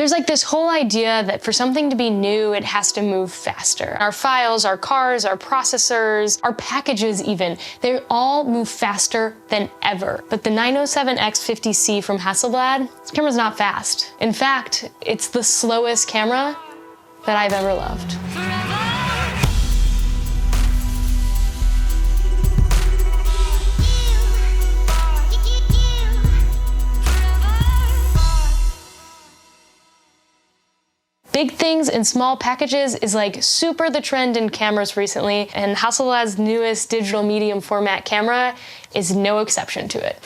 There's like this whole idea that for something to be new, it has to move faster. Our files, our cars, our processors, our packages even, they all move faster than ever. But the 907X50C from Hasselblad, this camera's not fast. In fact, it's the slowest camera that I've ever loved. Big things in small packages is like super the trend in cameras recently, and Hasselblad's newest digital medium format camera is no exception to it.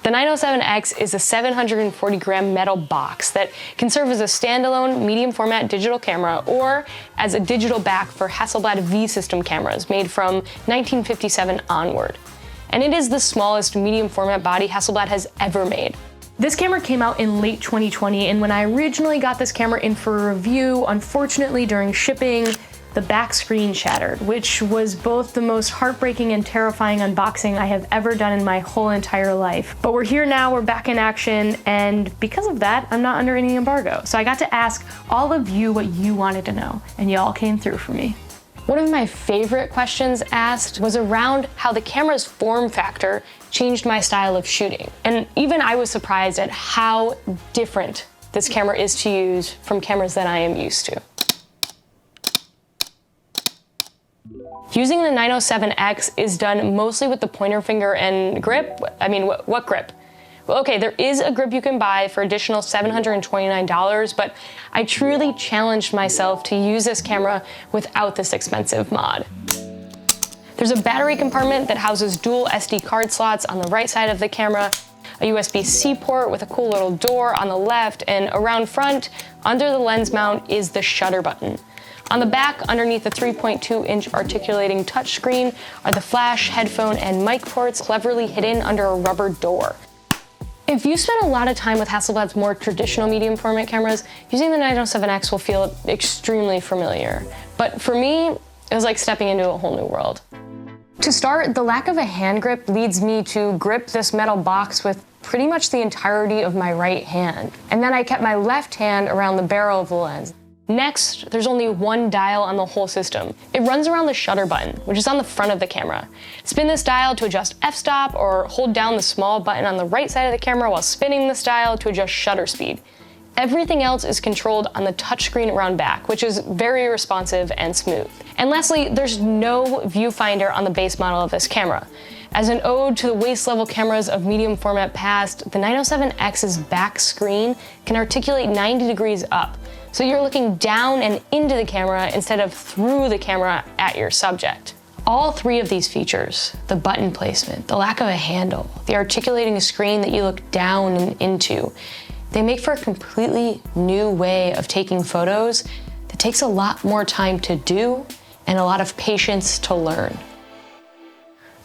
The 907X is a 740 gram metal box that can serve as a standalone medium format digital camera or as a digital back for Hasselblad V System cameras made from 1957 onward. And it is the smallest medium format body Hasselblad has ever made. This camera came out in late 2020, and when I originally got this camera in for a review, unfortunately during shipping, the back screen shattered, which was both the most heartbreaking and terrifying unboxing I have ever done in my whole entire life. But we're here now, we're back in action, and because of that, I'm not under any embargo. So I got to ask all of you what you wanted to know, and y'all came through for me. One of my favorite questions asked was around how the camera's form factor changed my style of shooting. And even I was surprised at how different this camera is to use from cameras that I am used to. Using the 907X is done mostly with the pointer finger and grip. I mean, what grip? Well, okay, there is a grip you can buy for additional $729, but I truly challenged myself to use this camera without this expensive mod. There's a battery compartment that houses dual SD card slots on the right side of the camera, a USB-C port with a cool little door on the left, and around front, under the lens mount, is the shutter button. On the back, underneath the 3.2-inch articulating touchscreen, are the flash, headphone, and mic ports cleverly hidden under a rubber door. If you spend a lot of time with Hasselblad's more traditional medium format cameras, using the 907X will feel extremely familiar. But for me, it was like stepping into a whole new world. To start, the lack of a hand grip leads me to grip this metal box with pretty much the entirety of my right hand. And then I kept my left hand around the barrel of the lens. Next, there's only one dial on the whole system. It runs around the shutter button, which is on the front of the camera. Spin this dial to adjust f-stop, or hold down the small button on the right side of the camera while spinning this dial to adjust shutter speed. Everything else is controlled on the touchscreen around back, which is very responsive and smooth. And lastly, there's no viewfinder on the base model of this camera. As an ode to the waist-level cameras of medium format past, the 907X's back screen can articulate 90 degrees up. So you're looking down and into the camera instead of through the camera at your subject. All three of these features, the button placement, the lack of a handle, the articulating screen that you look down and into, they make for a completely new way of taking photos that takes a lot more time to do and a lot of patience to learn.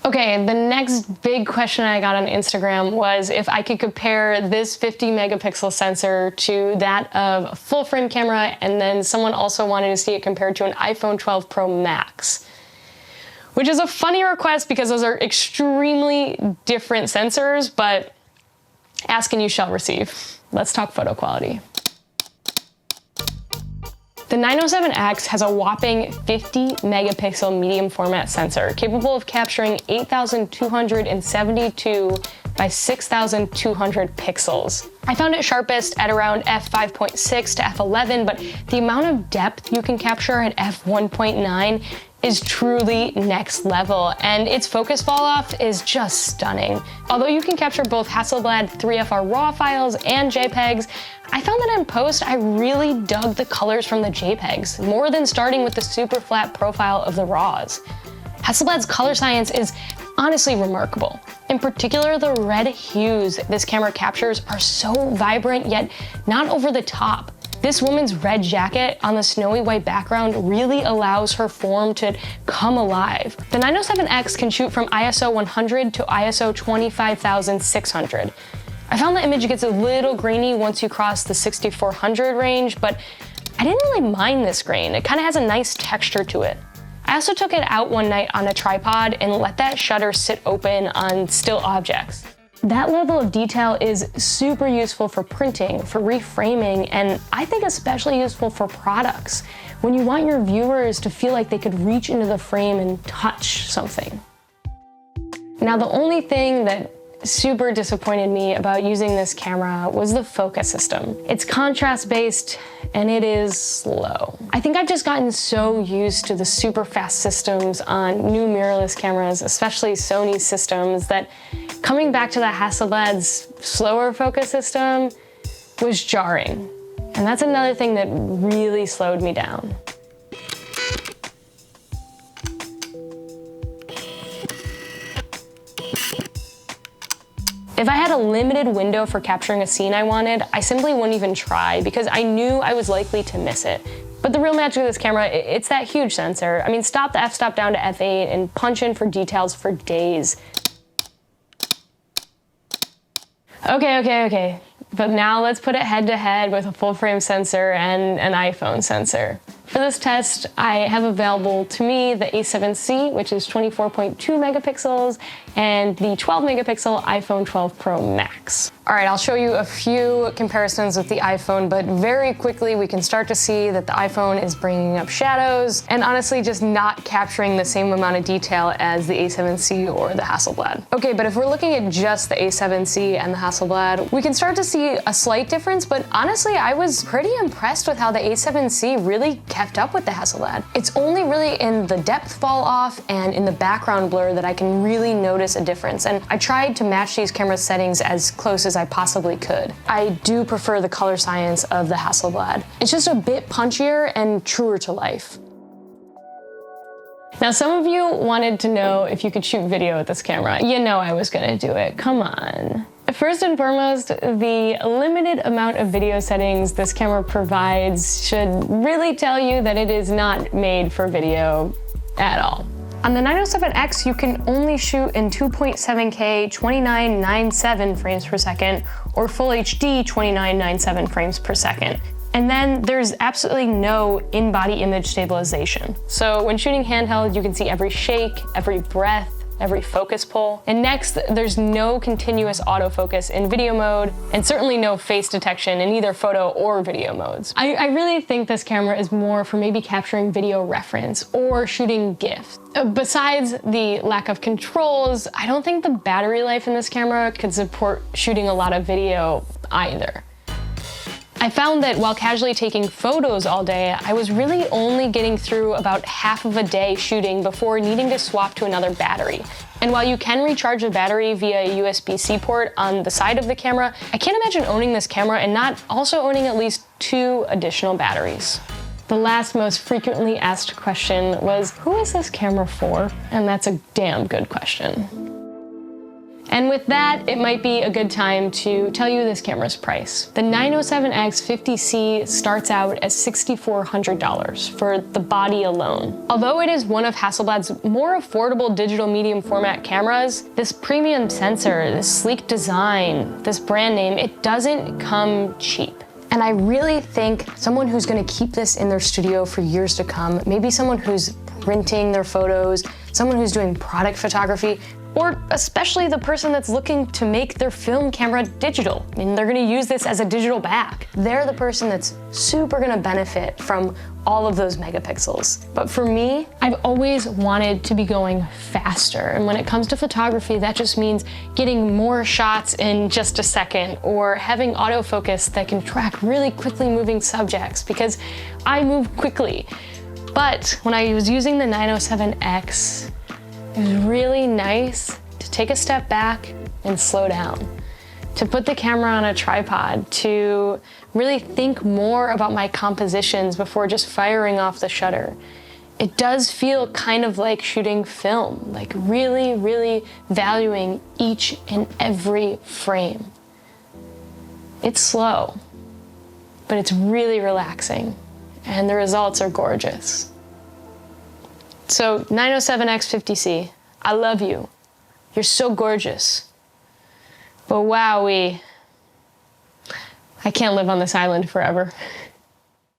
Okay, the next big question I got on Instagram was if I could compare this 50 megapixel sensor to that of a full frame camera, and then someone also wanted to see it compared to an iPhone 12 Pro Max. Which is a funny request because those are extremely different sensors, but ask and you shall receive. Let's talk photo quality. The 907X has a whopping 50 megapixel medium format sensor capable of capturing 8,272 by 6,200 pixels. I found it sharpest at around f5.6 to f11, but the amount of depth you can capture at f1.9 is truly next level, and its focus fall off is just stunning. Although you can capture both Hasselblad 3FR RAW files and JPEGs, I found that in post, I really dug the colors from the JPEGs, more than starting with the super flat profile of the RAWs. Hasselblad's color science is honestly remarkable. In particular, the red hues this camera captures are so vibrant yet not over the top. This woman's red jacket on the snowy white background really allows her form to come alive. The 907X can shoot from ISO 100 to ISO 25600. I found the image gets a little grainy once you cross the 6400 range, but I didn't really mind this grain. It kind of has a nice texture to it. I also took it out one night on a tripod and let that shutter sit open on still objects. That level of detail is super useful for printing, for reframing, and I think especially useful for products, when you want your viewers to feel like they could reach into the frame and touch something. Now, the only thing that super disappointed me about using this camera was the focus system. It's contrast-based and it is slow. I think I've just gotten so used to the super fast systems on new mirrorless cameras, especially Sony systems, that coming back to the Hasselblad's slower focus system was jarring. And that's another thing that really slowed me down. If I had a limited window for capturing a scene I wanted, I simply wouldn't even try because I knew I was likely to miss it. But the real magic of this camera, it's that huge sensor. I mean, stop the f-stop down to f8 and punch in for details for days. Okay. But now let's put it head to head with a full frame sensor and an iPhone sensor. For this test, I have available to me the A7C, which is 24.2 megapixels, and the 12 megapixel iPhone 12 Pro Max. All right, I'll show you a few comparisons with the iPhone, but very quickly we can start to see that the iPhone is bringing up shadows and honestly just not capturing the same amount of detail as the A7C or the Hasselblad. Okay, but if we're looking at just the A7C and the Hasselblad, we can start to see a slight difference, but honestly, I was pretty impressed with how the A7C really kept up with the Hasselblad. It's only really in the depth fall off and in the background blur that I can really notice a difference, and I tried to match these camera settings as close as I possibly could. I do prefer the color science of the Hasselblad. It's just a bit punchier and truer to life. Now, some of you wanted to know if you could shoot video with this camera. You know I was gonna do it, come on. First and foremost, the limited amount of video settings this camera provides should really tell you that it is not made for video at all. On the 907X, you can only shoot in 2.7K 2997 frames per second or Full HD 2997 frames per second. And then there's absolutely no in-body image stabilization. So when shooting handheld, you can see every shake, every breath, every focus pull. And next, there's no continuous autofocus in video mode, and certainly no face detection in either photo or video modes. I really think this camera is more for maybe capturing video reference or shooting GIFs. Besides the lack of controls, I don't think the battery life in this camera could support shooting a lot of video either. I found that while casually taking photos all day, I was really only getting through about half of a day shooting before needing to swap to another battery. And while you can recharge the battery via a USB-C port on the side of the camera, I can't imagine owning this camera and not also owning at least 2 additional batteries. The last most frequently asked question was, who is this camera for? And that's a damn good question. And with that, it might be a good time to tell you this camera's price. The 907X 50C starts out at $6,400 for the body alone. Although it is one of Hasselblad's more affordable digital medium format cameras, this premium sensor, this sleek design, this brand name, it doesn't come cheap. And I really think someone who's gonna keep this in their studio for years to come, maybe someone who's printing their photos, someone who's doing product photography, or especially the person that's looking to make their film camera digital. I mean, they're gonna use this as a digital back. They're the person that's super gonna benefit from all of those megapixels. But for me, I've always wanted to be going faster. And when it comes to photography, that just means getting more shots in just a second, or having autofocus that can track really quickly moving subjects, because I move quickly. But when I was using the 907X, it was really nice to take a step back and slow down, to put the camera on a tripod, to really think more about my compositions before just firing off the shutter. It does feel kind of like shooting film, like really, really valuing each and every frame. It's slow, but it's really relaxing, and the results are gorgeous. So 907X 50C, I love you. You're so gorgeous. But wowee, I can't live on this island forever.